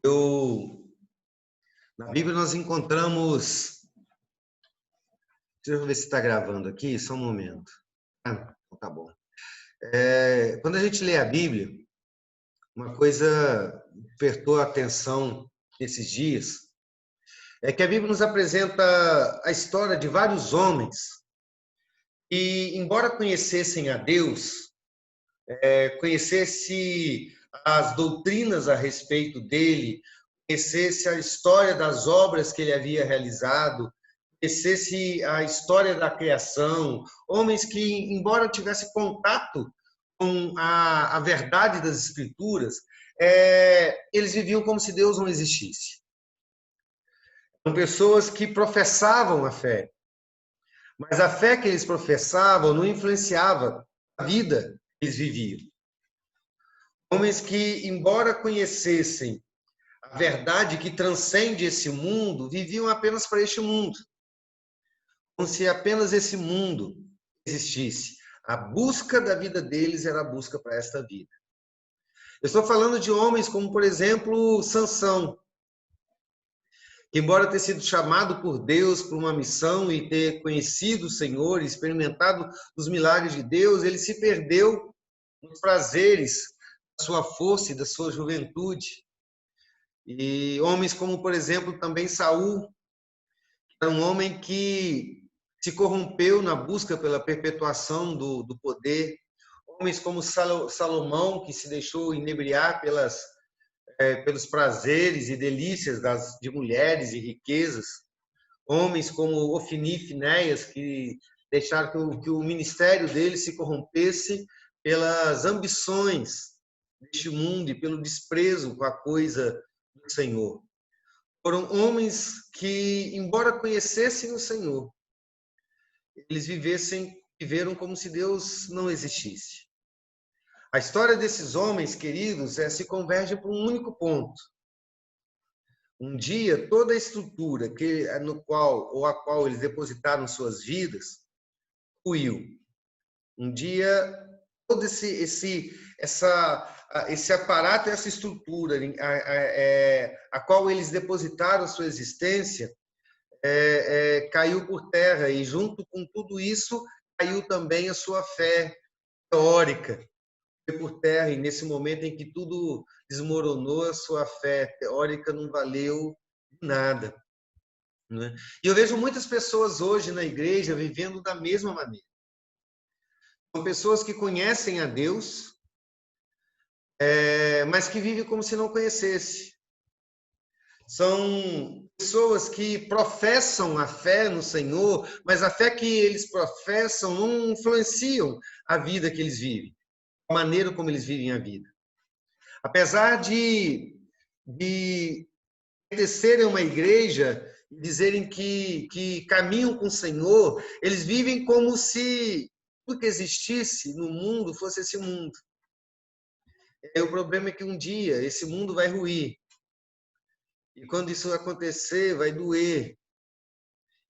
Eu, na Bíblia nós encontramos, deixa eu ver se está gravando aqui, só um momento. Tá bom. Quando a gente lê a Bíblia, uma coisa despertou a atenção nesses dias, é que a Bíblia nos apresenta a história de vários homens que, embora conhecessem a Deus, conhecesse as doutrinas a respeito dele, conhecesse a história das obras que ele havia realizado, conhecesse a história da criação, homens que, embora tivessem contato com a verdade das Escrituras, eles viviam como se Deus não existisse. São pessoas que professavam a fé, mas a fé que eles professavam não influenciava a vida que eles viviam. Homens que, embora conhecessem a verdade que transcende esse mundo, viviam apenas para este mundo. Como se apenas esse mundo existisse. A busca da vida deles era a busca para esta vida. Eu estou falando de homens como, por exemplo, Sansão, que, embora ter sido chamado por Deus para uma missão e ter conhecido o Senhor, experimentado os milagres de Deus, ele se perdeu nos prazeres da sua força e da sua juventude. E homens como, por exemplo, também Saul, que era um homem que se corrompeu na busca pela perpetuação do poder. Homens como Salomão, que se deixou inebriar pelos prazeres e delícias de mulheres e riquezas. Homens como Ofni e Finéias, que deixaram que o ministério dele se corrompesse pelas ambições deste mundo e pelo desprezo com a coisa do Senhor. Foram homens que, embora conhecessem o Senhor, eles viveram como se Deus não existisse. A história desses homens, queridos, se converge para um único ponto. Um dia, toda a estrutura a qual eles depositaram suas vidas, ruiu. Um dia, todo esse aparato, essa estrutura a qual eles depositaram sua existência, caiu por terra, e junto com tudo isso caiu também a sua fé teórica por terra, e nesse momento em que tudo desmoronou, a sua fé teórica não valeu nada, né? E eu vejo muitas pessoas hoje na igreja vivendo da mesma maneira. São pessoas que conhecem a Deus, mas que vivem como se não conhecesse. São pessoas que professam a fé no Senhor, mas a fé que eles professam não influenciam a vida que eles vivem, a maneira como eles vivem a vida. Apesar de pertencerem a uma igreja e dizerem que caminham com o Senhor, eles vivem como se tudo que existisse no mundo fosse esse mundo. O problema é que um dia esse mundo vai ruir. E quando isso acontecer, vai doer.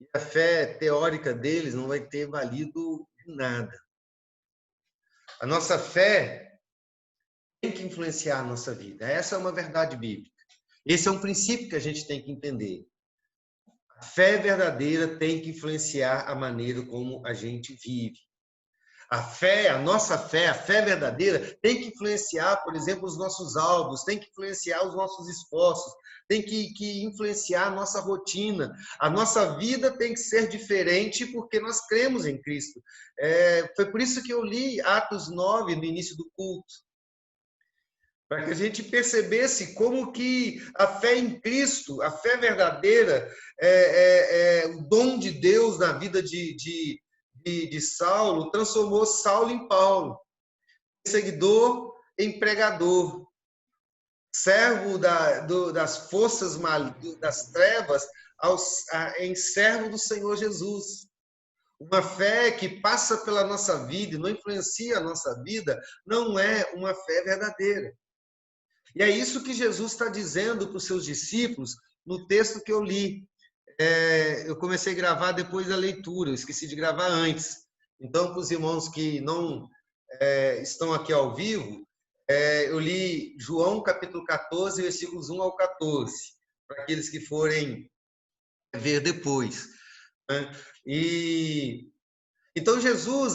E a fé teórica deles não vai ter valido nada. A nossa fé tem que influenciar a nossa vida. Essa é uma verdade bíblica. Esse é um princípio que a gente tem que entender. A fé verdadeira tem que influenciar a maneira como a gente vive. A nossa fé, a fé verdadeira, tem que influenciar, por exemplo, os nossos alvos, tem que influenciar os nossos esforços, tem que influenciar a nossa rotina. A nossa vida tem que ser diferente porque nós cremos em Cristo. Foi por isso que eu li Atos 9 no início do culto, para que a gente percebesse como que a fé em Cristo, a fé verdadeira, o dom de Deus na vida de Saulo, transformou Saulo em Paulo, seguidor em pregador, servo das forças das trevas em servo do Senhor Jesus. Uma fé que passa pela nossa vida e não influencia a nossa vida, não é uma fé verdadeira. E é isso que Jesus está dizendo para os seus discípulos no texto que eu li. Eu comecei a gravar depois da leitura, eu esqueci de gravar antes. Então, para os irmãos que não estão aqui ao vivo, Eu li João capítulo 14, versículos 1 ao 14, para aqueles que forem ver depois, né? E então Jesus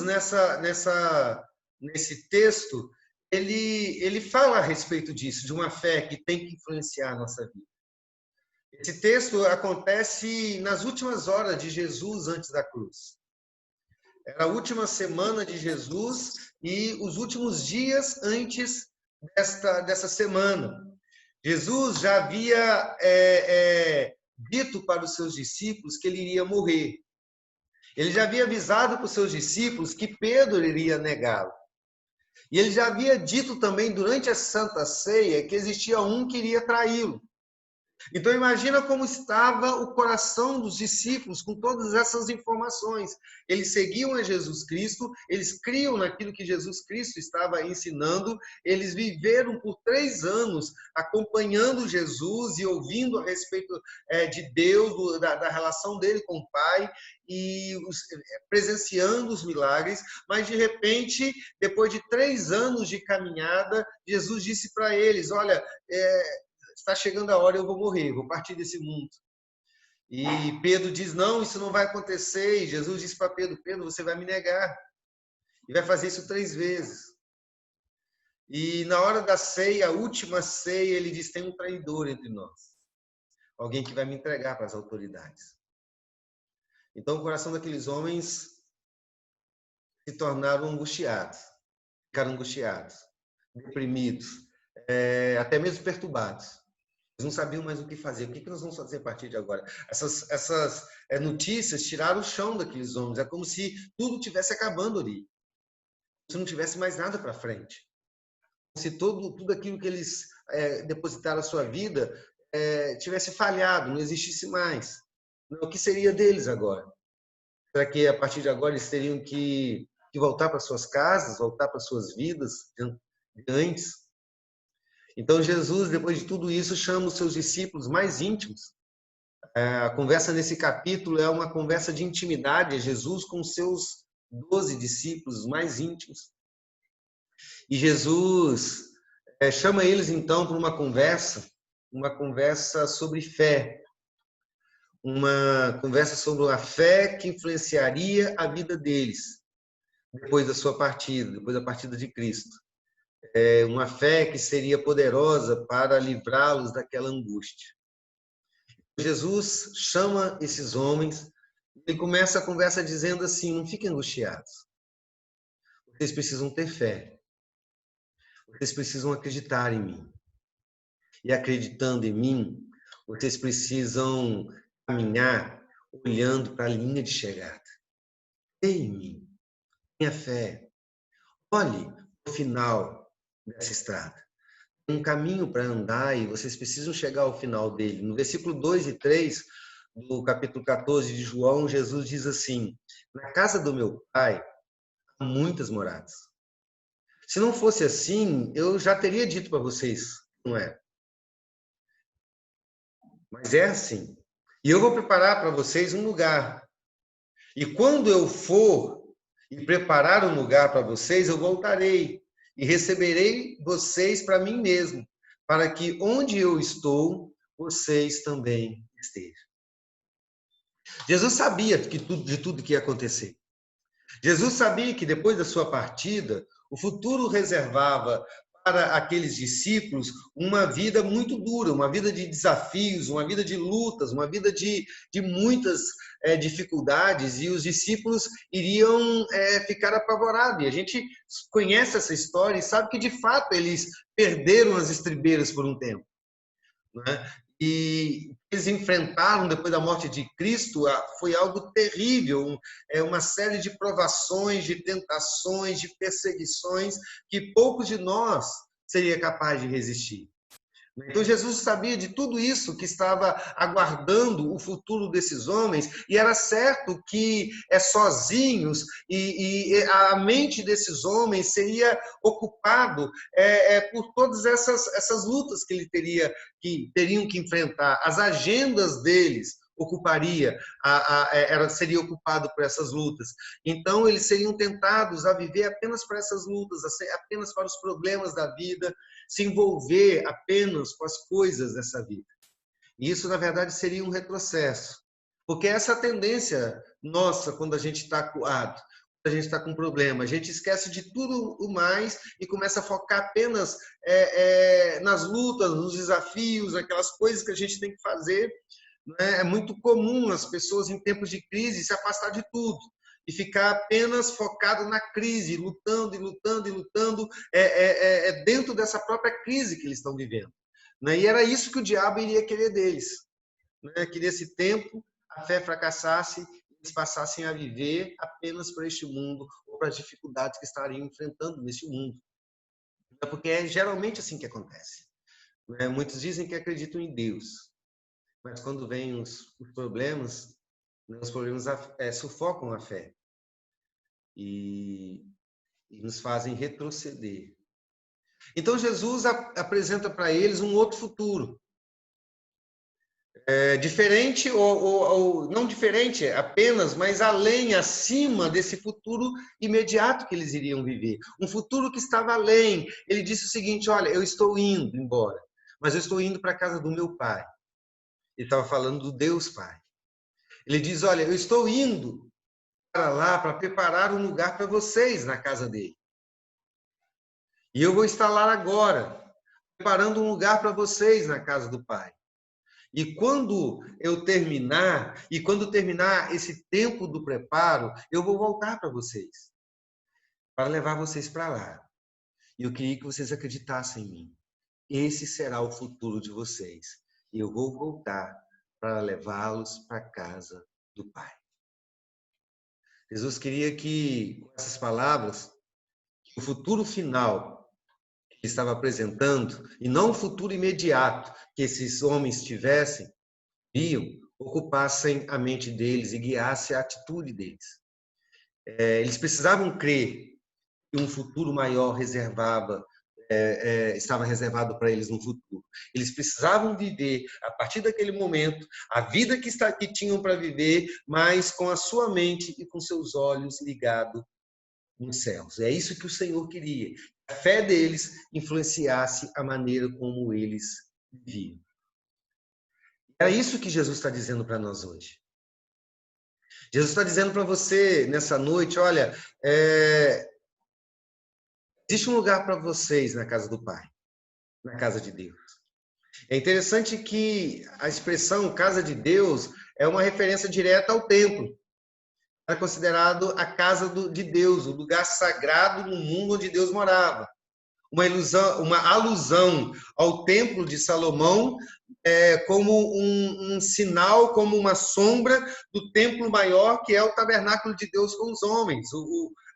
nesse texto ele fala a respeito disso, de uma fé que tem que influenciar a nossa vida. Esse texto acontece nas últimas horas de Jesus antes da cruz. Era a última semana de Jesus e os últimos dias antes dessa semana. Jesus já havia dito para os seus discípulos que ele iria morrer. Ele já havia avisado para os seus discípulos que Pedro iria negá-lo. E ele já havia dito também durante a Santa Ceia que existia um que iria traí-lo. Então imagina como estava o coração dos discípulos com todas essas informações. Eles seguiam a Jesus Cristo, eles criam naquilo que Jesus Cristo estava ensinando, eles viveram por 3 anos acompanhando Jesus e ouvindo a respeito de Deus, da relação dele com o Pai, e presenciando os milagres, mas de repente, depois de 3 anos de caminhada, Jesus disse para eles, olha, está chegando a hora, eu vou morrer, vou partir desse mundo. E Pedro diz, não, isso não vai acontecer. E Jesus disse para Pedro, Pedro, você vai me negar. E vai fazer isso 3 vezes. E na hora da ceia, a última ceia, ele diz, tem um traidor entre nós. Alguém que vai me entregar para as autoridades. Então o coração daqueles homens se tornaram angustiados. Ficaram angustiados, deprimidos, até mesmo perturbados. Eles não sabiam mais o que fazer. O que nós vamos fazer a partir de agora? Essas notícias tiraram o chão daqueles homens. É como se tudo estivesse acabando ali. Como se não tivesse mais nada para frente. Como se tudo aquilo que eles depositaram a sua vida tivesse falhado, não existisse mais. O que seria deles agora? Será que a partir de agora eles teriam que voltar para suas casas, voltar para suas vidas de antes? Então, Jesus, depois de tudo isso, chama os seus discípulos mais íntimos. A conversa nesse capítulo é uma conversa de intimidade, é Jesus com os seus 12 discípulos mais íntimos. E Jesus chama eles, então, para uma conversa sobre fé. Uma conversa sobre a fé que influenciaria a vida deles, depois da sua partida, depois da partida de Cristo. Uma fé que seria poderosa para livrá-los daquela angústia. Jesus chama esses homens e começa a conversa dizendo assim, não fiquem angustiados. Vocês precisam ter fé. Vocês precisam acreditar em mim. E acreditando em mim, vocês precisam caminhar olhando para a linha de chegada. Creia em mim. Tenha fé. Olhe o final dessa estrada. Tem um caminho para andar e vocês precisam chegar ao final dele. No versículo 2 e 3 do capítulo 14 de João, Jesus diz assim, na casa do meu pai há muitas moradas. Se não fosse assim, eu já teria dito para vocês, não é? Mas é assim. E eu vou preparar para vocês um lugar. E quando eu for e preparar um lugar para vocês, eu voltarei e receberei vocês para mim mesmo, para que onde eu estou, vocês também estejam. Jesus sabia de tudo que ia acontecer. Jesus sabia que depois da sua partida, o futuro reservava para aqueles discípulos uma vida muito dura, uma vida de desafios, uma vida de lutas, uma vida de muitas dificuldades, e os discípulos iriam ficar apavorados. E a gente conhece essa história e sabe que, de fato, eles perderam as estribeiras por um tempo, né? E eles enfrentaram depois da morte de Cristo foi algo terrível, uma série de provações, de tentações, de perseguições que poucos de nós seria capaz de resistir. Então Jesus sabia de tudo isso que estava aguardando o futuro desses homens e era certo que sozinhos e a mente desses homens seria ocupado por todas essas lutas que teriam que enfrentar. As agendas deles, ocuparia, seria ocupado por essas lutas. Então, eles seriam tentados a viver apenas para essas lutas, apenas para os problemas da vida, se envolver apenas com as coisas dessa vida. E isso, na verdade, seria um retrocesso. Porque essa é a tendência nossa quando a gente está acuado, quando a gente está com problema. A gente esquece de tudo o mais e começa a focar apenas nas lutas, nos desafios, aquelas coisas que a gente tem que fazer. Né? É muito comum as pessoas, em tempos de crise, se afastar de tudo e ficar apenas focado na crise, lutando e lutando e lutando dentro dessa própria crise que eles estão vivendo. Né? E era isso que o diabo iria querer deles. Né? Que nesse tempo a fé fracassasse e eles passassem a viver apenas para este mundo ou para as dificuldades que estariam enfrentando neste mundo. Porque é geralmente assim que acontece. Né? Muitos dizem que acreditam em Deus, mas quando vêm os problemas, né, os problemas sufocam a fé e nos fazem retroceder. Então Jesus apresenta para eles um outro futuro. Diferente, ou não diferente apenas, mas além, acima desse futuro imediato que eles iriam viver. Um futuro que estava além. Ele disse o seguinte: olha, eu estou indo embora, mas eu estou indo para a casa do meu pai. Ele estava falando do Deus Pai. Ele diz: olha, eu estou indo para lá para preparar um lugar para vocês na casa dele. E eu vou estar lá agora, preparando um lugar para vocês na casa do Pai. E quando terminar esse tempo do preparo, eu vou voltar para vocês, para levar vocês para lá. E eu queria que vocês acreditassem em mim. Esse será o futuro de vocês. E eu vou voltar para levá-los para a casa do Pai. Jesus queria que, com essas palavras, o futuro final que ele estava apresentando, e não o futuro imediato que esses homens tivessem, ocupassem a mente deles e guiassem a atitude deles. Eles precisavam crer que um futuro maior estava reservado para eles no futuro. Eles precisavam viver, a partir daquele momento, a vida que tinham para viver, mas com a sua mente e com seus olhos ligados nos céus. É isso que o Senhor queria. A fé deles influenciasse a maneira como eles viviam. É isso que Jesus está dizendo para nós hoje. Jesus está dizendo para você nessa noite: olha, existe um lugar para vocês na casa do Pai, na casa de Deus. É interessante que a expressão casa de Deus é uma referência direta ao templo. Era considerado a casa de Deus, o lugar sagrado no mundo onde Deus morava. Uma alusão ao templo de Salomão, como um sinal, como uma sombra do templo maior, que é o tabernáculo de Deus com os homens,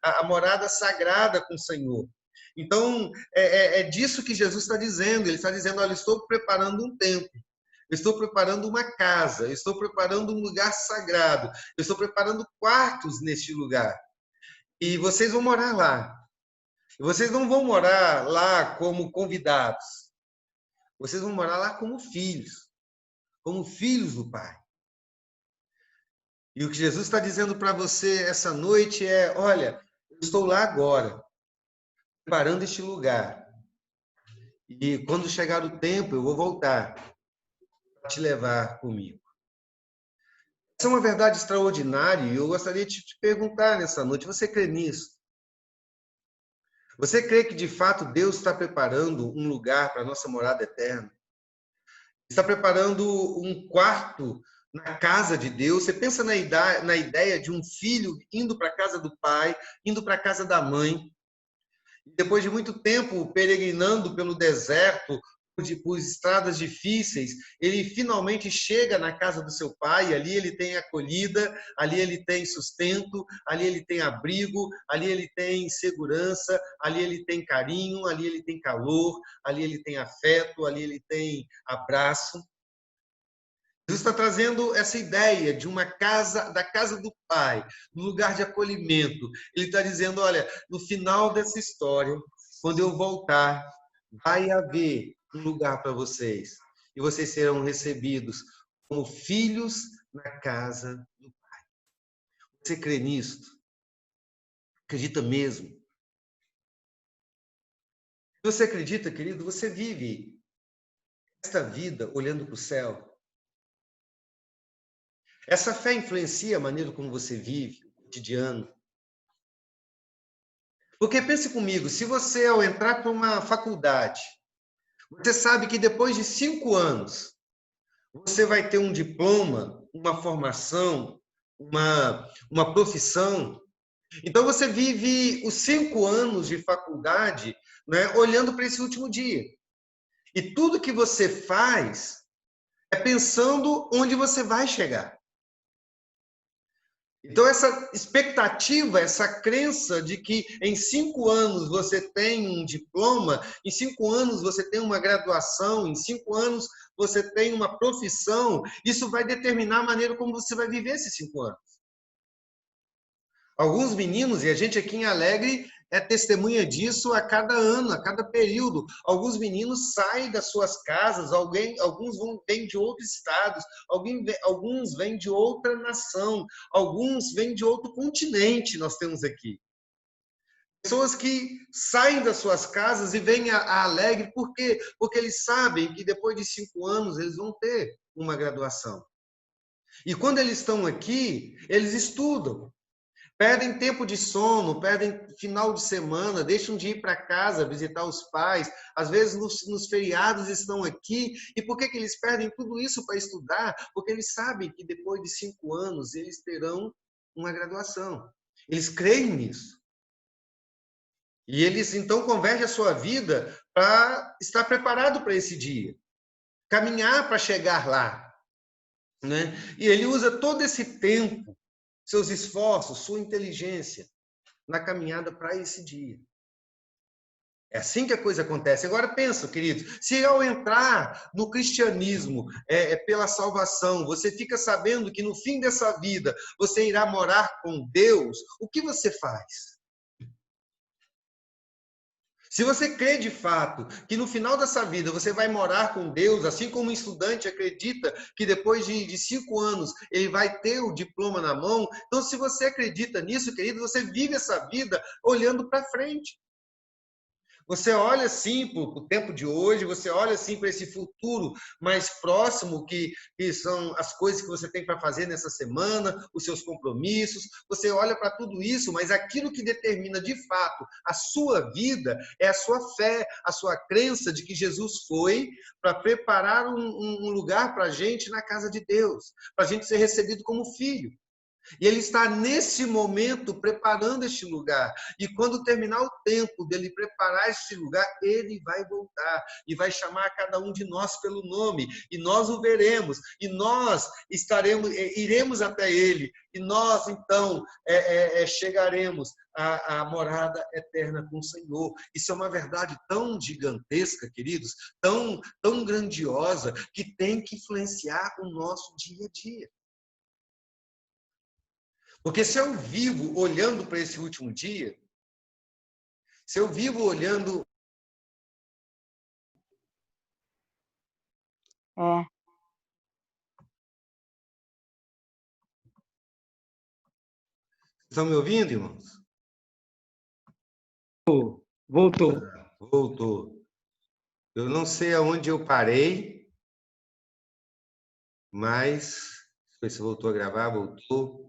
a morada sagrada com o Senhor. Então, é disso que Jesus está dizendo. Ele está dizendo: olha, estou preparando um templo, eu estou preparando uma casa, eu estou preparando um lugar sagrado, eu estou preparando quartos neste lugar. E vocês vão morar lá. E vocês não vão morar lá como convidados. Vocês vão morar lá como filhos do Pai. E o que Jesus está dizendo para você essa noite é: olha, eu estou lá agora, preparando este lugar. E quando chegar o tempo, eu vou voltar para te levar comigo. Essa é uma verdade extraordinária e eu gostaria de te perguntar nessa noite: você crê nisso? Você crê que, de fato, Deus está preparando um lugar para a nossa morada eterna? Está preparando um quarto na casa de Deus? Você pensa na ideia de um filho indo para a casa do pai, indo para a casa da mãe, depois de muito tempo peregrinando pelo deserto, por estradas difíceis, ele finalmente chega na casa do seu pai. Ali ele tem acolhida, ali ele tem sustento, ali ele tem abrigo, ali ele tem segurança, ali ele tem carinho, ali ele tem calor, ali ele tem afeto, ali ele tem abraço. Jesus está trazendo essa ideia de uma casa, da casa do Pai, um lugar de acolhimento. Ele está dizendo: olha, no final dessa história, quando eu voltar, vai haver um lugar para vocês. E vocês serão recebidos como filhos na casa do Pai. Você crê nisso? Acredita mesmo? Se você acredita, querido, você vive esta vida olhando para o céu. Essa fé influencia a maneira como você vive o cotidiano. Porque pense comigo, se você, ao entrar para uma faculdade, você sabe que depois de 5 anos, você vai ter um diploma, uma formação, uma profissão. Então, você vive os 5 anos de faculdade, né, olhando para esse último dia. E tudo que você faz é pensando onde você vai chegar. Então, essa expectativa, essa crença de que em 5 anos você tem um diploma, em 5 anos você tem uma graduação, em 5 anos você tem uma profissão, isso vai determinar a maneira como você vai viver esses 5 anos. Alguns meninos, e a gente aqui em Alegre é testemunha disso a cada ano, a cada período. Alguns meninos saem das suas casas, alguns vêm de outros estados, alguns vêm de outra nação, alguns vêm de outro continente, nós temos aqui. Pessoas que saem das suas casas e vêm a Alegre, por quê? Porque eles sabem que depois de 5 anos eles vão ter uma graduação. E quando eles estão aqui, eles estudam. Perdem tempo de sono, perdem final de semana, deixam de ir para casa visitar os pais, às vezes nos feriados estão aqui. E por que eles perdem tudo isso para estudar? Porque eles sabem que depois de 5 anos eles terão uma graduação. Eles creem nisso. E eles então convergem a sua vida para estar preparado para esse dia, caminhar para chegar lá, né? E ele usa todo esse tempo, seus esforços, sua inteligência, na caminhada para esse dia. É assim que a coisa acontece. Agora pensa, querido, se ao entrar no cristianismo, pela salvação, você fica sabendo que no fim dessa vida você irá morar com Deus, o que você faz? Se você crê de fato que no final dessa vida você vai morar com Deus, assim como um estudante acredita que depois de 5 anos ele vai ter o diploma na mão, então se você acredita nisso, querido, você vive essa vida olhando para frente. Você olha assim para o tempo de hoje, você olha assim para esse futuro mais próximo, que são as coisas que você tem para fazer nessa semana, os seus compromissos, você olha para tudo isso, mas aquilo que determina de fato a sua vida é a sua fé, a sua crença de que Jesus foi para preparar um lugar para a gente na casa de Deus, para a gente ser recebido como filho. E ele está nesse momento preparando este lugar. E quando terminar o tempo dele preparar este lugar, ele vai voltar e vai chamar cada um de nós pelo nome. E nós o veremos. E nós iremos até ele. E nós então chegaremos à morada eterna com o Senhor. Isso é uma verdade tão gigantesca, queridos, tão grandiosa, que tem que influenciar o nosso dia a dia. Porque se eu vivo olhando para esse último dia, se eu vivo olhando... Estão me ouvindo, irmãos? Voltou. Voltou. Eu não sei aonde eu parei, mas... Deixa eu ver se voltou a gravar, voltou.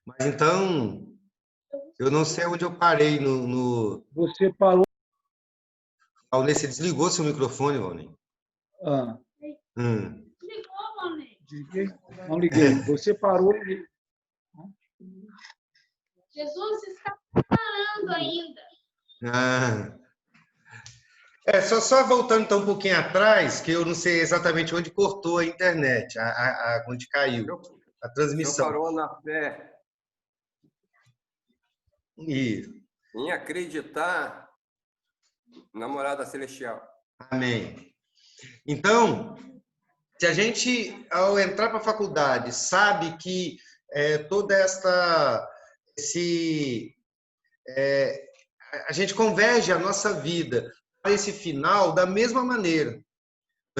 Mas então, eu não sei onde eu parei no... Você parou... Valnei, você desligou seu microfone, Valnei? Ligou, Valnei? Não liguei. Você parou... Jesus está preparando ainda. Só voltando então um pouquinho atrás, que eu não sei exatamente onde cortou a internet, onde caiu a transmissão. O senhor parou na fé. Isso. Em acreditar na morada celestial. Amém. Então, se a gente, ao entrar para a faculdade, sabe que toda a gente converge a nossa vida para esse final da mesma maneira.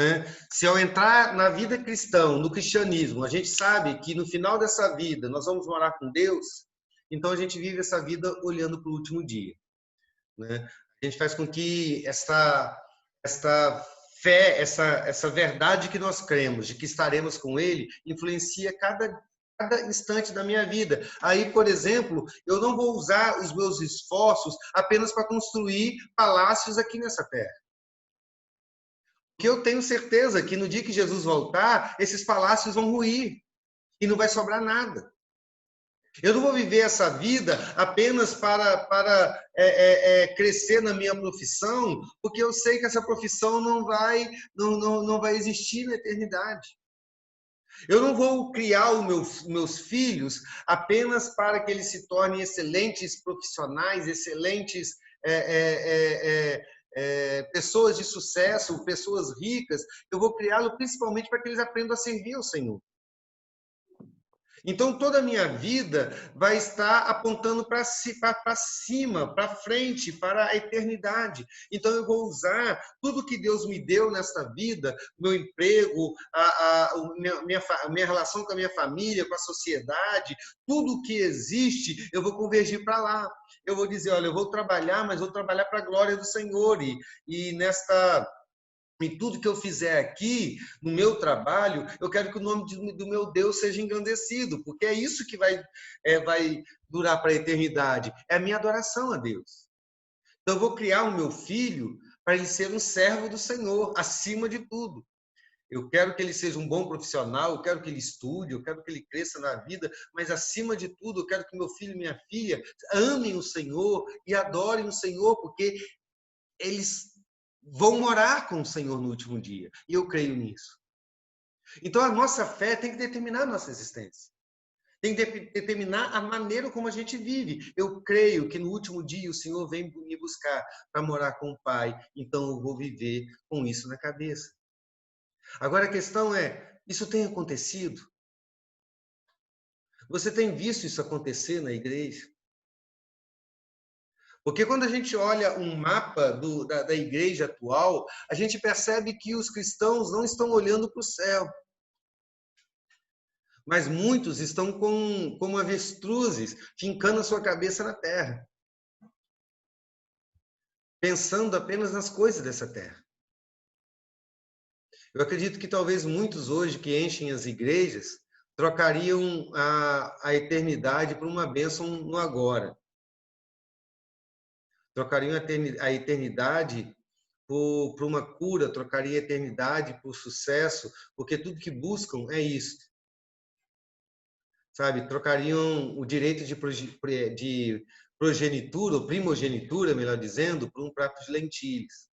né? Se ao entrar na vida cristã, no cristianismo, a gente sabe que no final dessa vida nós vamos morar com Deus, então a gente vive essa vida olhando para o último dia, né? A gente faz com que esta fé, essa verdade que nós cremos, de que estaremos com Ele, influencia cada instante da minha vida. Aí, por exemplo, eu não vou usar os meus esforços apenas para construir palácios aqui nessa terra. Porque eu tenho certeza que no dia que Jesus voltar, esses palácios vão ruir e não vai sobrar nada. Eu não vou viver essa vida apenas para crescer na minha profissão, porque eu sei que essa profissão não vai existir na eternidade. Eu não vou criar os meus filhos apenas para que eles se tornem excelentes profissionais, excelentes pessoas de sucesso, pessoas ricas. Eu vou criá-lo principalmente para que eles aprendam a servir ao Senhor. Então, toda a minha vida vai estar apontando para cima, para frente, para a eternidade. Então, eu vou usar tudo que Deus me deu nesta vida, meu emprego, minha relação com a minha família, com a sociedade, tudo que existe, eu vou convergir para lá. Eu vou dizer, olha, eu vou trabalhar, mas vou trabalhar para a glória do Senhor. E em tudo que eu fizer aqui, no meu trabalho, eu quero que o nome do meu Deus seja engrandecido, porque é isso que vai durar para a eternidade. É a minha adoração a Deus. Então, eu vou criar o meu filho para ele ser um servo do Senhor, acima de tudo. Eu quero que ele seja um bom profissional, eu quero que ele estude, eu quero que ele cresça na vida, mas, acima de tudo, eu quero que meu filho e minha filha amem o Senhor e adorem o Senhor, porque eles vão morar com o Senhor no último dia. E eu creio nisso. Então, a nossa fé tem que determinar a nossa existência. Tem que determinar a maneira como a gente vive. Eu creio que no último dia o Senhor vem me buscar para morar com o Pai. Então, eu vou viver com isso na cabeça. Agora, a questão é, isso tem acontecido? Você tem visto isso acontecer na igreja? Porque quando a gente olha um mapa da igreja atual, a gente percebe que os cristãos não estão olhando para o céu. Mas muitos estão como avestruzes, fincando a sua cabeça na terra. Pensando apenas nas coisas dessa terra. Eu acredito que talvez muitos hoje que enchem as igrejas trocariam a eternidade por uma bênção no agora. Trocariam a eternidade por uma cura, trocaria a eternidade por sucesso, porque tudo que buscam é isso. Sabe? Trocariam o direito de progenitura, ou primogenitura, melhor dizendo, por um prato de lentilhas.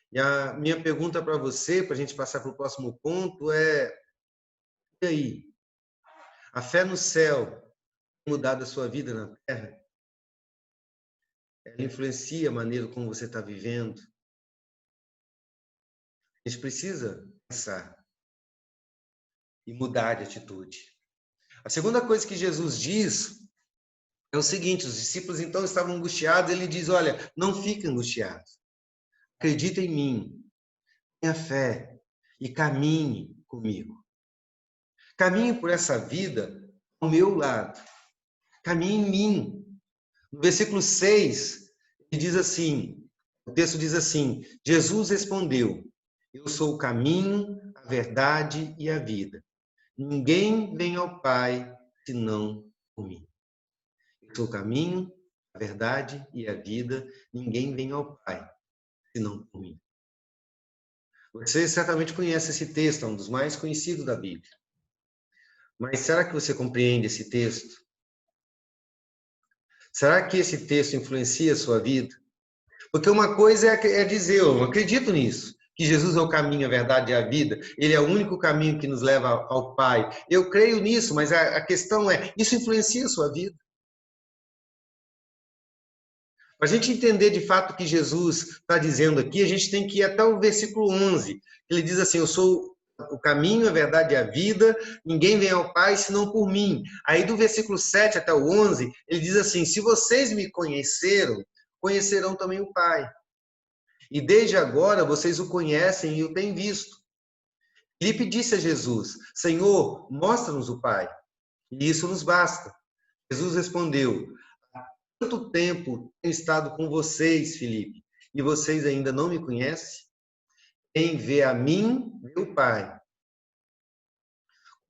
E a minha pergunta para você, para a gente passar para o próximo ponto, e aí? A fé no céu tem mudado a sua vida na terra? Ela influencia a maneira como você está vivendo? A gente precisa pensar e mudar de atitude. A segunda coisa que Jesus diz é o seguinte: os discípulos então estavam angustiados, ele diz, olha, não fiquem angustiados. Acredita em mim, tenha fé e caminhe comigo. Caminhe por essa vida ao meu lado. Caminhe em mim. No versículo 6, ele diz assim, o texto diz assim, Jesus respondeu, eu sou o caminho, a verdade e a vida. Ninguém vem ao Pai senão por mim. Eu sou o caminho, a verdade e a vida. Ninguém vem ao Pai senão por mim. Você certamente conhece esse texto, é um dos mais conhecidos da Bíblia. Mas será que você compreende esse texto? Será que esse texto influencia a sua vida? Porque uma coisa é dizer, eu acredito nisso, que Jesus é o caminho, a verdade e a vida. Ele é o único caminho que nos leva ao Pai. Eu creio nisso, mas a questão é, isso influencia a sua vida? Para a gente entender de fato o que Jesus está dizendo aqui, a gente tem que ir até o versículo 11. Ele diz assim, eu sou o caminho, a verdade e a vida, ninguém vem ao Pai senão por mim. Aí do versículo 7 até o 11, ele diz assim, se vocês me conheceram, conhecerão também o Pai. E desde agora vocês o conhecem e o têm visto. Filipe disse a Jesus: Senhor, mostra-nos o Pai, e isso nos basta. Jesus respondeu: há quanto tempo tenho estado com vocês, Filipe, e vocês ainda não me conhecem? Quem vê a mim, vê o Pai.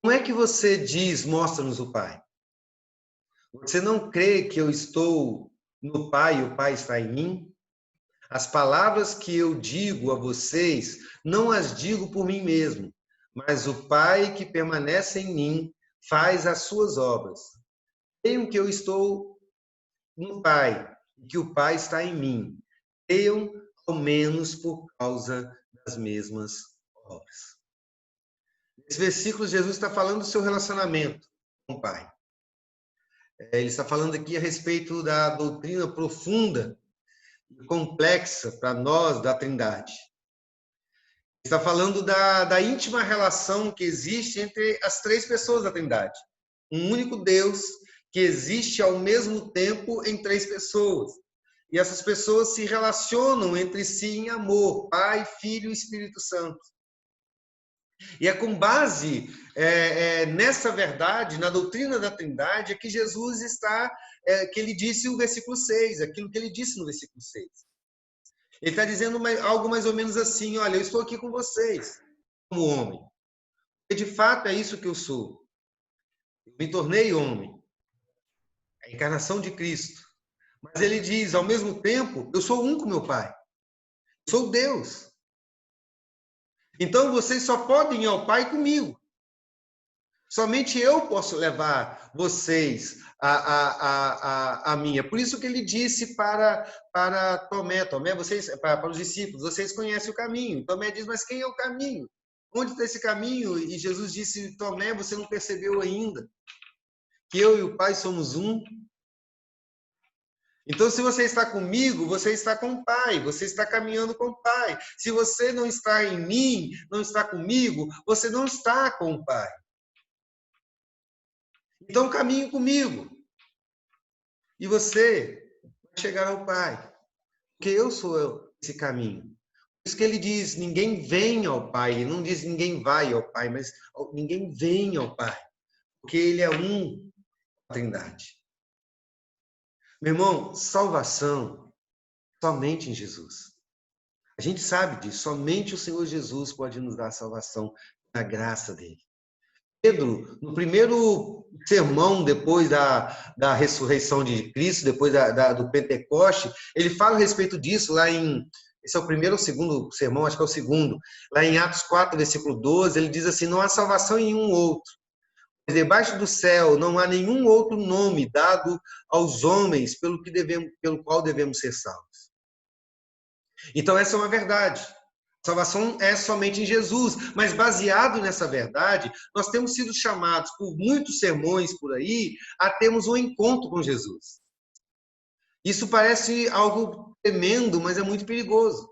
Como é que você diz, mostra-nos o Pai? Você não crê que eu estou no Pai e o Pai está em mim? As palavras que eu digo a vocês, não as digo por mim mesmo, mas o Pai que permanece em mim faz as suas obras. Creiam que eu estou no Pai e que o Pai está em mim. Creiam ao menos por causa das mesmas obras. Nesse versículo, Jesus está falando do seu relacionamento com o Pai. Ele está falando aqui a respeito da doutrina profunda e complexa para nós da Trindade. Está falando da íntima relação que existe entre as três pessoas da Trindade. Um único Deus que existe ao mesmo tempo em três pessoas. E essas pessoas se relacionam entre si em amor, Pai, Filho e Espírito Santo. E é com base nessa verdade, na doutrina da Trindade, é que Jesus está, que ele disse o versículo 6, aquilo que ele disse no versículo 6. Ele está dizendo algo mais ou menos assim: olha, eu estou aqui com vocês, como homem. E de fato é isso que eu sou. Eu me tornei homem. A encarnação de Cristo. Mas ele diz, ao mesmo tempo, eu sou um com meu Pai. Eu sou Deus. Então vocês só podem ir ao Pai comigo. Somente eu posso levar vocês a minha. Por isso que ele disse para Tomé, vocês, para os discípulos, vocês conhecem o caminho. Tomé diz, mas quem é o caminho? Onde está esse caminho? E Jesus disse, Tomé, você não percebeu ainda que eu e o Pai somos um? Então, se você está comigo, você está com o Pai, você está caminhando com o Pai. Se você não está em mim, não está comigo, você não está com o Pai. Então, caminhe comigo. E você vai chegar ao Pai. Porque eu sou esse caminho. Por isso que ele diz, ninguém vem ao Pai. Ele não diz ninguém vai ao Pai, mas ninguém vem ao Pai. Porque ele é um, a Trindade. Meu irmão, salvação somente em Jesus. A gente sabe disso, somente o Senhor Jesus pode nos dar a salvação na graça dele. Pedro, no primeiro sermão depois da ressurreição de Cristo, depois do Pentecoste, ele fala a respeito disso lá em... Esse é o primeiro ou segundo sermão, acho que é o segundo. Lá em Atos 4, versículo 12, ele diz assim, não há salvação em nenhum outro. Debaixo do céu não há nenhum outro nome dado aos homens pelo qual devemos ser salvos. Então, essa é uma verdade. A salvação é somente em Jesus. Mas, baseado nessa verdade, nós temos sido chamados por muitos sermões por aí a termos um encontro com Jesus. Isso parece algo tremendo, mas é muito perigoso.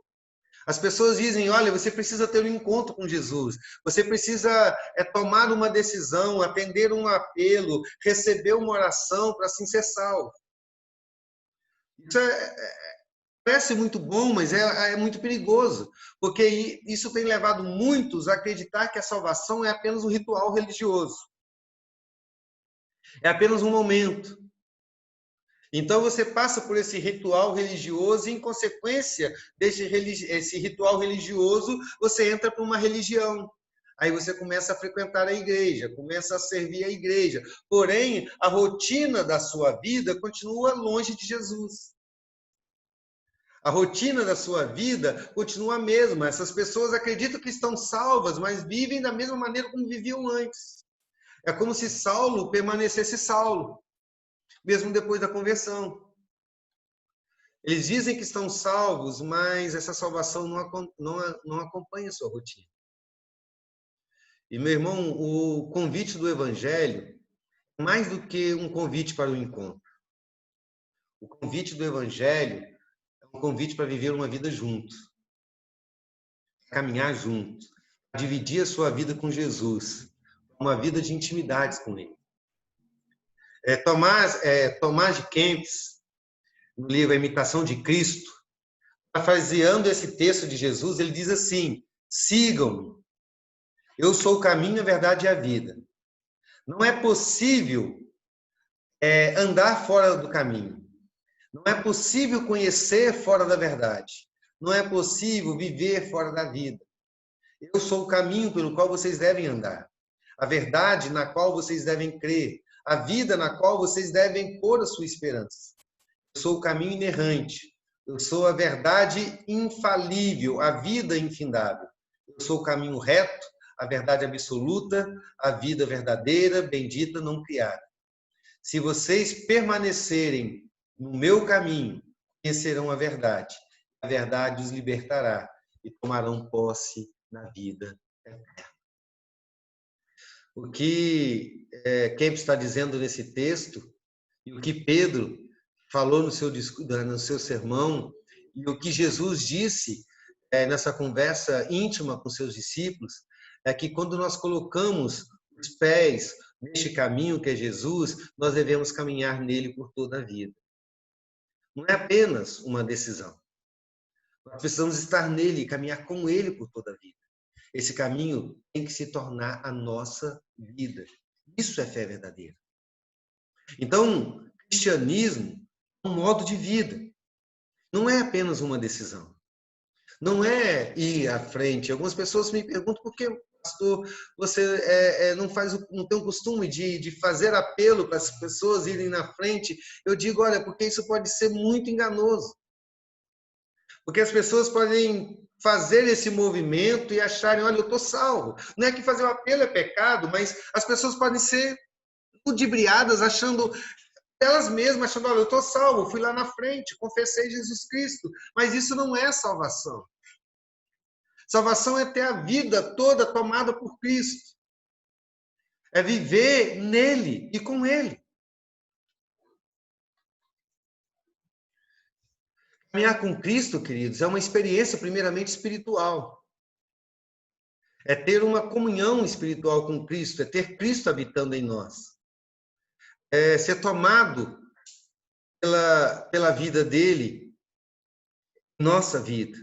As pessoas dizem, olha, você precisa ter um encontro com Jesus, você precisa tomar uma decisão, atender um apelo, receber uma oração para assim ser salvo. Isso parece muito bom, mas é muito perigoso, porque isso tem levado muitos a acreditar que a salvação é apenas um ritual religioso. É apenas um momento. Então, você passa por esse ritual religioso e, em consequência desse ritual religioso, você entra para uma religião. Aí você começa a frequentar a igreja, começa a servir a igreja. Porém, a rotina da sua vida continua longe de Jesus. A rotina da sua vida continua a mesma. Essas pessoas acreditam que estão salvas, mas vivem da mesma maneira como viviam antes. É como se Saulo permanecesse Saulo, mesmo depois da conversão. Eles dizem que estão salvos, mas essa salvação não acompanha a sua rotina. E, meu irmão, o convite do Evangelho é mais do que um convite para o encontro. O convite do Evangelho é um convite para viver uma vida juntos, caminhar juntos, dividir a sua vida com Jesus, uma vida de intimidades com Ele. Tomás de Kempis, no livro A Imitação de Cristo, parafraseando esse texto de Jesus, ele diz assim: sigam-me, eu sou o caminho, a verdade e a vida. Não é possível andar fora do caminho. Não é possível conhecer fora da verdade. Não é possível viver fora da vida. Eu sou o caminho pelo qual vocês devem andar. A verdade na qual vocês devem crer. A vida na qual vocês devem pôr a sua esperança. Eu sou o caminho inerrante. Eu sou a verdade infalível, a vida infindável. Eu sou o caminho reto, a verdade absoluta, a vida verdadeira, bendita, não criada. Se vocês permanecerem no meu caminho, conhecerão a verdade os libertará e tomarão posse na vida eterna. O que Kemp está dizendo nesse texto, e o que Pedro falou no seu sermão, e o que Jesus disse nessa conversa íntima com seus discípulos, é que quando nós colocamos os pés neste caminho que é Jesus, nós devemos caminhar nele por toda a vida. Não é apenas uma decisão. Nós precisamos estar nele e caminhar com ele por toda a vida. Esse caminho tem que se tornar a nossa vida. Isso é fé verdadeira. Então, cristianismo é um modo de vida. Não é apenas uma decisão. Não é ir à frente. Algumas pessoas me perguntam por que, pastor, você não tem o costume de fazer apelo para as pessoas irem na frente. Eu digo, olha, porque isso pode ser muito enganoso. Porque as pessoas podem fazer esse movimento e acharem, olha, eu estou salvo. Não é que fazer o apelo é pecado, mas as pessoas podem ser ludibriadas, achando, elas mesmas, achando, olha, eu estou salvo, fui lá na frente, confessei Jesus Cristo. Mas isso não é salvação. Salvação é ter a vida toda tomada por Cristo. É viver nele e com ele. Caminhar com Cristo, queridos, é uma experiência primeiramente espiritual. É ter uma comunhão espiritual com Cristo, é ter Cristo habitando em nós. É ser tomado pela vida dele, nossa vida.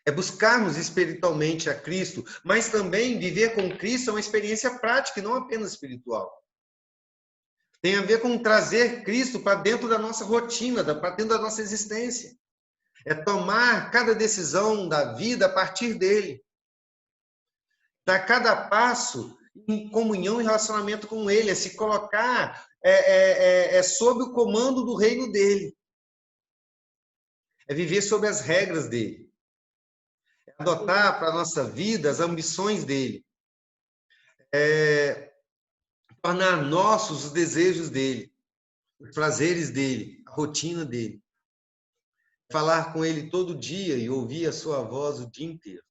É buscarmos espiritualmente a Cristo, mas também viver com Cristo é uma experiência prática e não apenas espiritual. Tem a ver com trazer Cristo para dentro da nossa rotina, para dentro da nossa existência. É tomar cada decisão da vida a partir dele. Dar cada passo em comunhão e relacionamento com ele, é se colocar sob o comando do reino dele. É viver sob as regras dele. É adotar para a nossa vida as ambições dele. É tornar nossos os desejos dele, os prazeres dele, a rotina dele. Falar com ele todo dia e ouvir a sua voz o dia inteiro.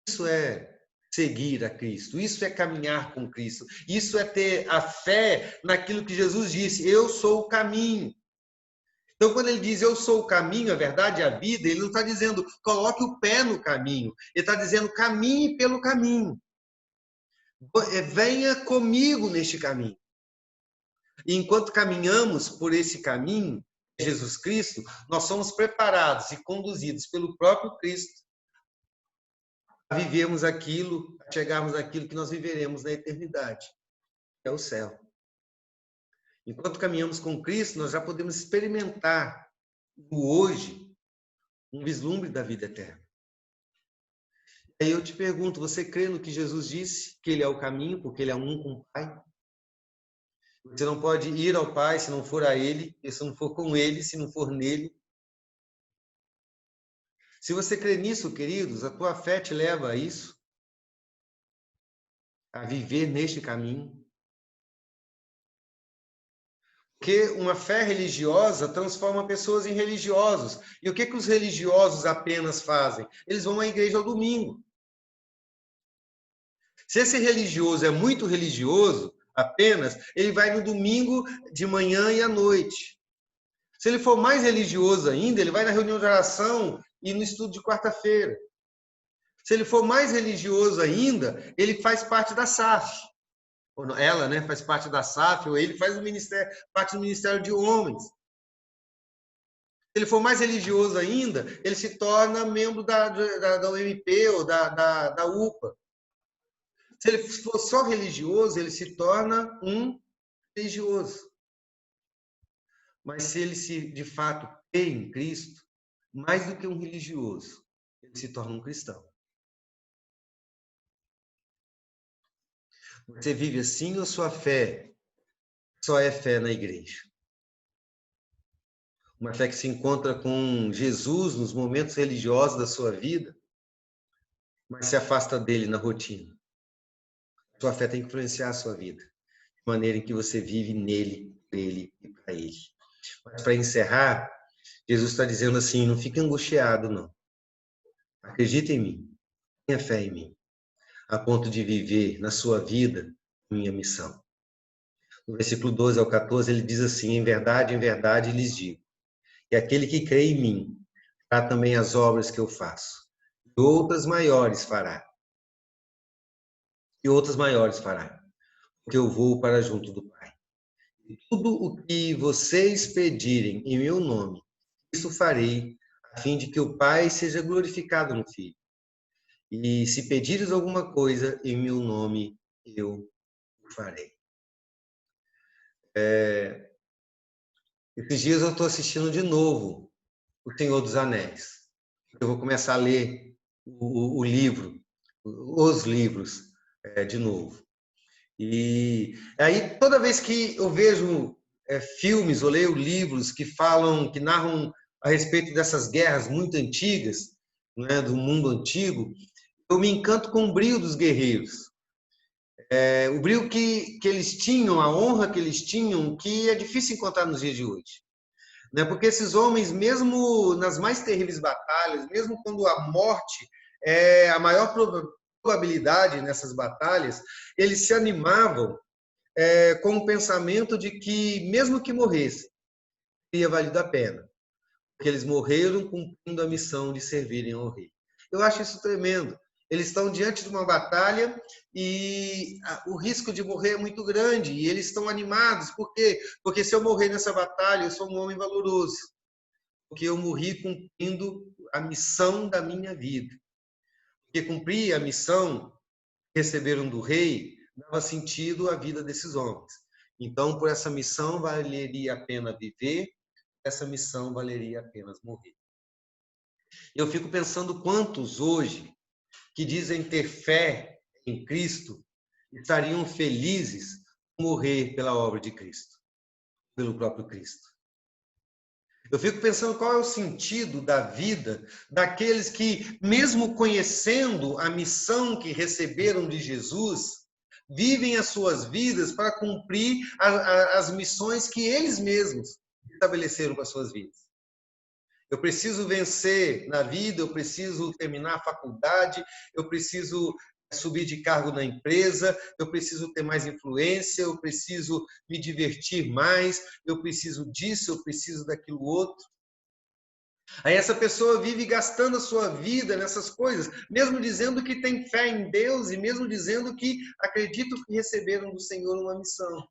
Isso é seguir a Cristo, isso é caminhar com Cristo, isso é ter a fé naquilo que Jesus disse, eu sou o caminho. Então, quando ele diz eu sou o caminho, a verdade e a vida, ele não está dizendo coloque o pé no caminho, ele está dizendo caminhe pelo caminho. Venha comigo neste caminho. E enquanto caminhamos por esse caminho, Jesus Cristo, nós somos preparados e conduzidos pelo próprio Cristo a vivermos aquilo, a chegarmos àquilo que nós viveremos na eternidade, que é o céu. Enquanto caminhamos com Cristo, nós já podemos experimentar no hoje um vislumbre da vida eterna. E aí eu te pergunto, você crê no que Jesus disse, que ele é o caminho, porque ele é um com o Pai? Você não pode ir ao Pai se não for a ele, e se não for com ele, se não for nele. Se você crê nisso, queridos, a tua fé te leva a isso, a viver neste caminho. Porque uma fé religiosa transforma pessoas em religiosos. E o que os religiosos apenas fazem? Eles vão à igreja ao domingo. Se esse religioso é muito religioso, apenas, ele vai no domingo de manhã e à noite. Se ele for mais religioso ainda, ele vai na reunião de oração e no estudo de quarta-feira. Se ele for mais religioso ainda, ele faz parte da SAF. Ela, né, faz parte da SAF, ou ele faz parte do Ministério de Homens. Se ele for mais religioso ainda, ele se torna membro da UMP ou da UPA. Se ele for só religioso, ele se torna um religioso. Mas se ele de fato crê em Cristo, mais do que um religioso, ele se torna um cristão. Você vive assim ou sua fé só é fé na igreja? Uma fé que se encontra com Jesus nos momentos religiosos da sua vida, mas se afasta dele na rotina. Sua fé tem que influenciar a sua vida, de maneira em que você vive nele, por ele e para ele. Mas para encerrar, Jesus está dizendo assim, não fique angustiado, não. Acredita em mim, tenha fé em mim, a ponto de viver na sua vida minha missão. No versículo 12 ao 14, ele diz assim, em verdade, lhes digo, que aquele que crê em mim, fará também as obras que eu faço, e outras maiores fará. E outras maiores fará, porque eu vou para junto do Pai. E tudo o que vocês pedirem em meu nome, isso farei, a fim de que o Pai seja glorificado no Filho. E se pedires alguma coisa em meu nome, eu o farei. Esses dias eu estou assistindo de novo O Senhor dos Anéis. Eu vou começar a ler o livro, os livros, de novo. E aí, toda vez que eu vejo filmes ou leio livros que falam, que narram a respeito dessas guerras muito antigas, né, do mundo antigo, eu me encanto com o brio dos guerreiros. O brio que eles tinham, a honra que eles tinham, que é difícil encontrar nos dias de hoje. Né? Porque esses homens, mesmo nas mais terríveis batalhas, mesmo quando a morte é a maior probabilidade nessas batalhas, eles se animavam com o pensamento de que, mesmo que morressem, teria valido a pena, porque eles morreram cumprindo a missão de servirem ao rei. Eu acho isso tremendo. Eles estão diante de uma batalha e o risco de morrer é muito grande, e eles estão animados. Por quê? Porque se eu morrer nessa batalha, eu sou um homem valoroso, porque eu morri cumprindo a missão da minha vida. Porque cumprir a missão que receberam do rei dava sentido à vida desses homens. Então, por essa missão, valeria a pena viver, essa missão valeria apenas morrer. Eu fico pensando quantos hoje que dizem ter fé em Cristo estariam felizes por morrer pela obra de Cristo, pelo próprio Cristo. Eu fico pensando qual é o sentido da vida daqueles que, mesmo conhecendo a missão que receberam de Jesus, vivem as suas vidas para cumprir as missões que eles mesmos estabeleceram para as suas vidas. Eu preciso vencer na vida, eu preciso terminar a faculdade, eu preciso subir de cargo na empresa, eu preciso ter mais influência, eu preciso me divertir mais, eu preciso disso, eu preciso daquilo outro. Aí essa pessoa vive gastando a sua vida nessas coisas, mesmo dizendo que tem fé em Deus e mesmo dizendo que acreditam que receberam do Senhor uma missão.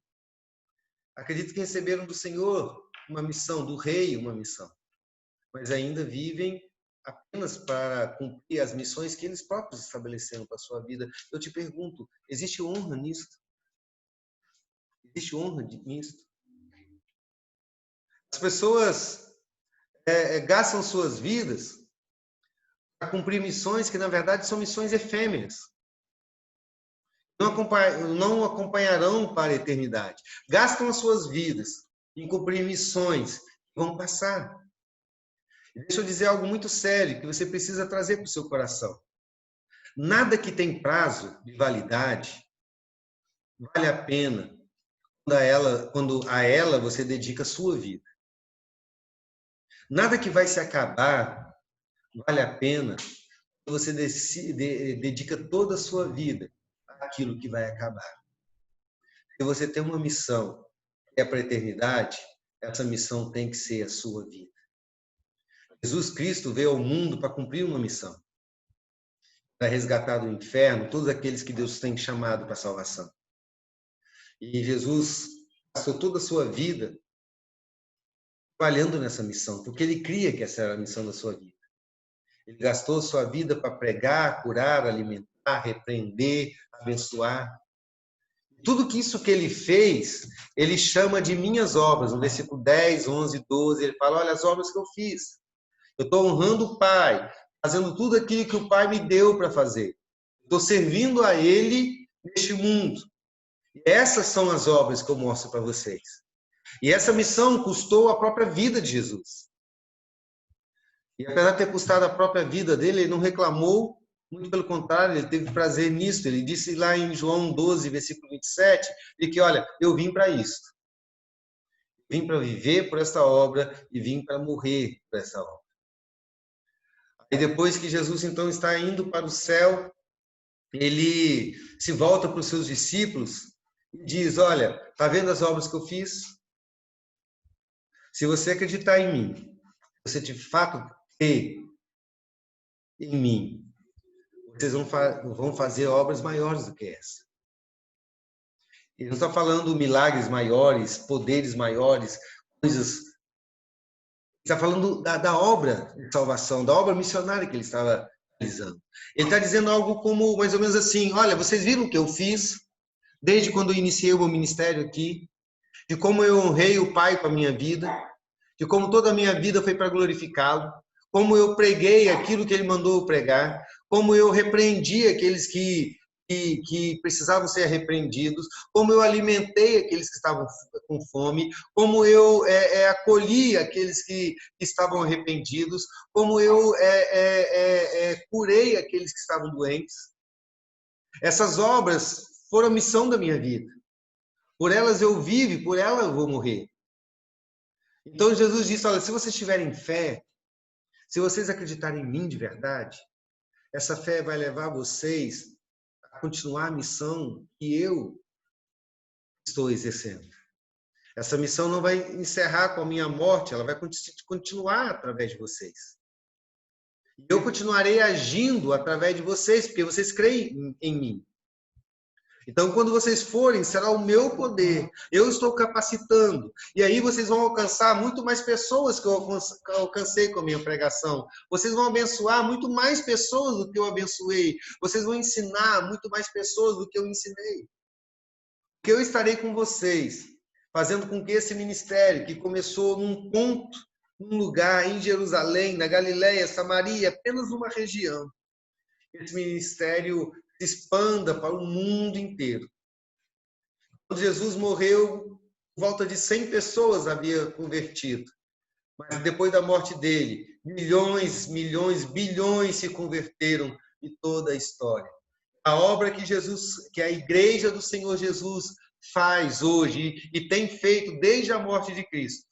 Acreditam que receberam do Senhor uma missão, do rei uma missão. Mas ainda vivem apenas para cumprir as missões que eles próprios estabeleceram para a sua vida. Eu te pergunto, existe honra nisso? Existe honra nisso? As pessoas gastam suas vidas para cumprir missões que, na verdade, são missões efêmeras. Não acompanharão para a eternidade. Gastam as suas vidas em cumprir missões que vão passar. Deixa eu dizer algo muito sério que você precisa trazer para o seu coração. Nada que tem prazo de validade vale a pena quando a ela você dedica a sua vida. Nada que vai se acabar vale a pena quando você dedica toda a sua vida àquilo que vai acabar. Se você tem uma missão que é para a eternidade, essa missão tem que ser a sua vida. Jesus Cristo veio ao mundo para cumprir uma missão, para resgatar do inferno todos aqueles que Deus tem chamado para a salvação. E Jesus passou toda a sua vida trabalhando nessa missão, porque ele cria que essa era a missão da sua vida. Ele gastou sua vida para pregar, curar, alimentar, repreender, abençoar. Tudo que isso que ele fez, ele chama de minhas obras. No versículo 10, 11, 12, ele fala, olha as obras que eu fiz. Eu estou honrando o Pai, fazendo tudo aquilo que o Pai me deu para fazer. Estou servindo a Ele neste mundo. E essas são as obras que eu mostro para vocês. E essa missão custou a própria vida de Jesus. E apesar de ter custado a própria vida dele, ele não reclamou, muito pelo contrário, ele teve prazer nisso. Ele disse lá em João 12, versículo 27, de que, olha, eu vim para isso. Vim para viver por esta obra e vim para morrer por essa obra. E depois que Jesus, então, está indo para o céu, ele se volta para os seus discípulos e diz, olha, está vendo as obras que eu fiz? Se você acreditar em mim, você de fato crer em mim, vocês vão fazer obras maiores do que essa. Ele não está falando milagres maiores, poderes maiores, coisas. Ele está falando da obra de salvação, da obra missionária que ele estava realizando. Ele está dizendo algo como, mais ou menos assim, olha, vocês viram o que eu fiz desde quando eu iniciei o meu ministério aqui, de como eu honrei o Pai com a minha vida, de como toda a minha vida foi para glorificá-lo, como eu preguei aquilo que ele mandou eu pregar, como eu repreendi aqueles que precisavam ser repreendidos, como eu alimentei aqueles que estavam com fome, como eu acolhi aqueles que estavam arrependidos, como eu curei aqueles que estavam doentes. Essas obras foram a missão da minha vida. Por elas eu vivo e por elas eu vou morrer. Então Jesus disse, olha, se vocês tiverem fé, se vocês acreditarem em mim de verdade, essa fé vai levar vocês a continuar a missão que eu estou exercendo. Essa missão não vai encerrar com a minha morte, ela vai continuar através de vocês. Eu continuarei agindo através de vocês, porque vocês creem em mim. Então, quando vocês forem, será o meu poder. Eu estou capacitando. E aí vocês vão alcançar muito mais pessoas que eu alcancei com a minha pregação. Vocês vão abençoar muito mais pessoas do que eu abençoei. Vocês vão ensinar muito mais pessoas do que eu ensinei. Porque eu estarei com vocês, fazendo com que esse ministério, que começou num ponto, num lugar em Jerusalém, na Galileia, Samaria, apenas uma região, esse ministério se expanda para o mundo inteiro. Quando Jesus morreu, volta de 100 pessoas havia convertido. Mas depois da morte dele, milhões, bilhões se converteram em toda a história. A obra que a igreja do Senhor Jesus faz hoje e tem feito desde a morte de Cristo,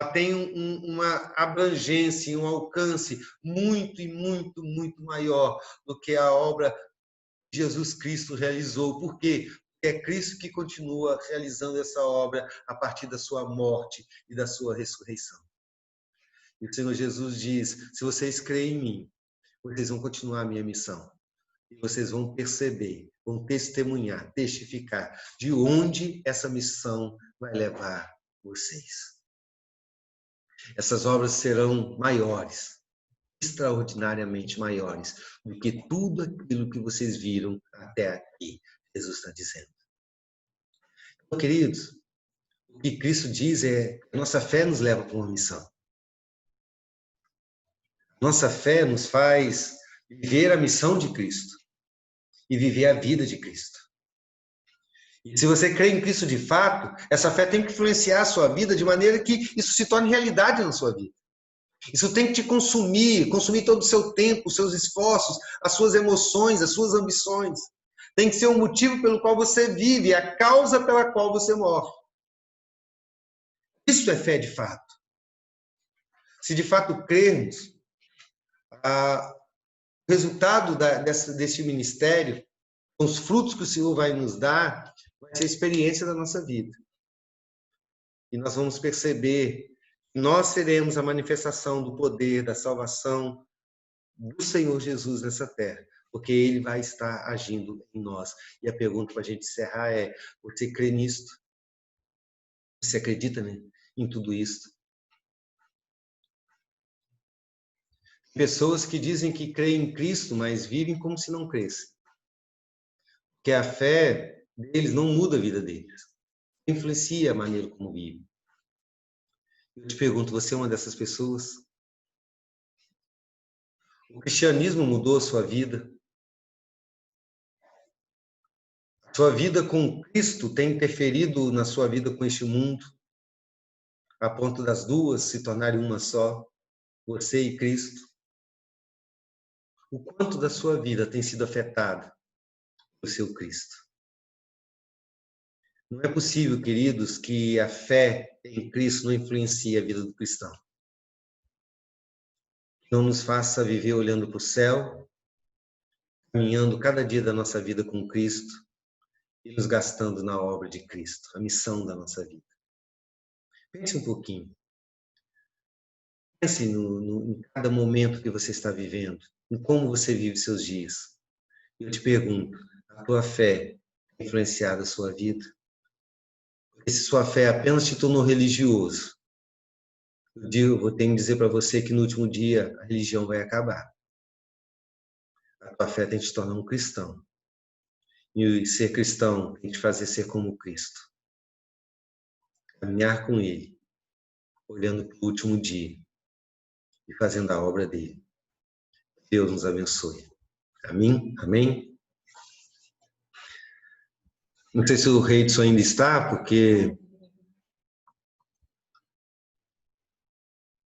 ela tem uma abrangência, um alcance muito e muito, muito maior do que a obra que Jesus Cristo realizou. Por quê? Porque é Cristo que continua realizando essa obra a partir da sua morte e da sua ressurreição. E o Senhor Jesus diz, se vocês creem em mim, vocês vão continuar a minha missão. E vocês vão perceber, vão testemunhar, testificar de onde essa missão vai levar vocês. Essas obras serão maiores, extraordinariamente maiores do que tudo aquilo que vocês viram até aqui, Jesus está dizendo. Então, queridos, o que Cristo diz é que nossa fé nos leva para uma missão. Nossa fé nos faz viver a missão de Cristo e viver a vida de Cristo. E se você crê em Cristo de fato, essa fé tem que influenciar a sua vida de maneira que isso se torne realidade na sua vida. Isso tem que te consumir todo o seu tempo, os seus esforços, as suas emoções, as suas ambições. Tem que ser o motivo pelo qual você vive, a causa pela qual você morre. Isso é fé de fato. Se de fato crermos, o resultado desse ministério, os frutos que o Senhor vai nos dar, vai ser a experiência da nossa vida. E nós vamos perceber que nós seremos a manifestação do poder, da salvação do Senhor Jesus nessa terra, porque Ele vai estar agindo em nós. E a pergunta para a gente encerrar é, você crê nisto? Você acredita em tudo isso. Pessoas que dizem que creem em Cristo, mas vivem como se não crescem. Porque a fé deles não muda a vida deles. Influencia a maneira como vivem. Eu te pergunto, você é uma dessas pessoas? O cristianismo mudou a sua vida? A sua vida com Cristo tem interferido na sua vida com este mundo, a ponto das duas se tornarem uma só, você e Cristo? O quanto da sua vida tem sido afetada pelo seu Cristo? Não é possível, queridos, que a fé em Cristo não influencie a vida do cristão. Não nos faça viver olhando para o céu, caminhando cada dia da nossa vida com Cristo e nos gastando na obra de Cristo, a missão da nossa vida. Pense um pouquinho. Pense em cada momento que você está vivendo, em como você vive seus dias. Eu te pergunto, a tua fé tem influenciado a sua vida? Porque se sua fé apenas te tornou religioso, eu vou ter que dizer para você que no último dia a religião vai acabar. A tua fé tem que te tornar um cristão. E ser cristão tem que te fazer ser como Cristo. Caminhar com Ele, olhando para o último dia e fazendo a obra dele. Deus nos abençoe. Amém? Amém? Não sei se o Reidson ainda está, porque